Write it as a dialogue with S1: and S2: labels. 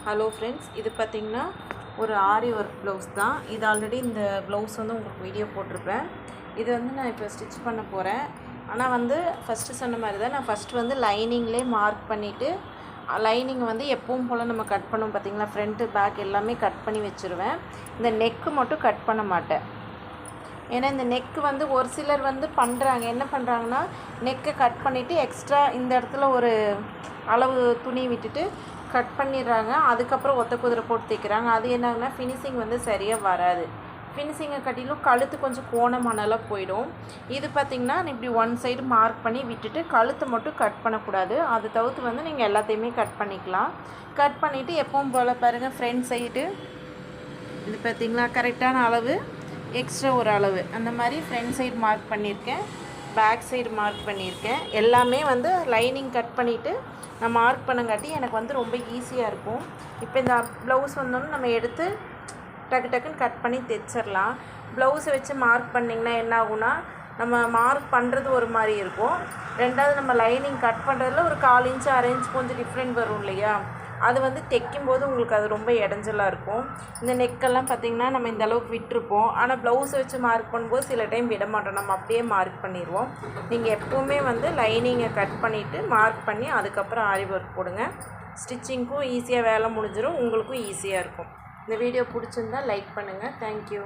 S1: Hello friends, இது பார்த்திங்கன்னா ஒரு ஆரி ஒர்க் ப்ளவுஸ் தான். இது ஆல்ரெடி இந்த ப்ளவுஸ் வந்து உங்களுக்கு வீடியோ போட்டிருப்பேன். இது வந்து நான் இப்போ ஸ்டிச் பண்ண போகிறேன். ஆனால் வந்து ஃபஸ்ட்டு சொன்ன மாதிரி தான், நான் ஃபஸ்ட்டு வந்து லைனிங்லேயே மார்க் பண்ணிவிட்டு லைனிங் வந்து எப்பவும் போல் நம்ம கட் பண்ணுவோம் பார்த்திங்களா, ஃப்ரண்ட்டு பேக் எல்லாமே கட் பண்ணி வச்சுருவேன். இந்த நெக்கு மட்டும் கட் பண்ண மாட்டேன். ஏன்னா இந்த நெக்கு வந்து ஒரு சிலர் வந்து பண்ணுறாங்க, என்ன பண்ணுறாங்கன்னா நெக்கை கட் பண்ணிவிட்டு எக்ஸ்ட்ரா இந்த இடத்துல ஒரு அளவு துணி விட்டுட்டு கட் பண்ணிடுறாங்க. அதுக்கப்புறம் ஒத்த குதிரை போட்டு தைக்கிறாங்க. அது என்னன்னா ஃபினிஷிங் வந்து சரியாக வராது. ஃபினிஷிங்கை கட்டிலும் கழுத்து கொஞ்சம் கோணமானலாம் போயிடும். இது பார்த்திங்கன்னா இப்படி ஒன் சைடு மார்க் பண்ணி விட்டுட்டு கழுத்தை மட்டும் கட் பண்ணக்கூடாது. அதை தவிர்த்து வந்து நீங்கள் எல்லாத்தையுமே கட் பண்ணிக்கலாம். கட் பண்ணிவிட்டு எப்பவும் போல் பாருங்கள், ஃப்ரண்ட் சைடு இது பார்த்திங்களா கரெக்டான அளவு, எக்ஸ்ட்ரா ஒரு அளவு, அந்த மாதிரி ஃப்ரண்ட் சைடு மார்க் பண்ணியிருக்கேன், பேக் சைடு மார்க் பண்ணியிருக்கேன். எல்லாமே வந்து லைனிங் கட் பண்ணிவிட்டு நான் மார்க் பண்ணங்காட்டி எனக்கு வந்து ரொம்ப ஈஸியாக இருக்கும். இப்போ இந்த ப்ளவுஸ் வந்தோன்னு நம்ம எடுத்து டக்கு டக்குன்னு கட் பண்ணி தைச்சிடலாம். ப்ளவுஸை வச்சு மார்க் பண்ணிங்கன்னா என்ன ஆகுனா, நம்ம மார்க் பண்ணுறது ஒரு மாதிரி இருக்கும். ரெண்டாவது நம்ம லைனிங் கட் பண்ணுறதுல ஒரு 1/4 இன்ச்சு 1/2 இன்ச் கொஞ்சம் டிஃப்ரெண்ட் வரும் இல்லையா, அது வந்து தைக்கும்போது உங்களுக்கு அது ரொம்ப இடைஞ்சலாக இருக்கும். இந்த நெக்கெல்லாம் பார்த்திங்கன்னா நம்ம இந்த அளவுக்கு விட்டுருப்போம். ஆனால் ப்ளவுஸை வச்சு மார்க் பண்ணும்போது சில டைம் விட மாட்டோம், நம்ம அப்படியே மார்க் பண்ணிடுவோம். நீங்கள் எப்போவுமே வந்து லைனிங்கை கட் பண்ணிவிட்டு மார்க் பண்ணி அதுக்கப்புறம் ஆரி ஒர்க் போடுங்க. ஸ்டிச்சிங்க்கும் ஈஸியாக வேலை முடிஞ்சிடும், உங்களுக்கும் ஈஸியாக இருக்கும். இந்த வீடியோ பிடிச்சிருந்தால் லைக் பண்ணுங்கள். தேங்க்யூ.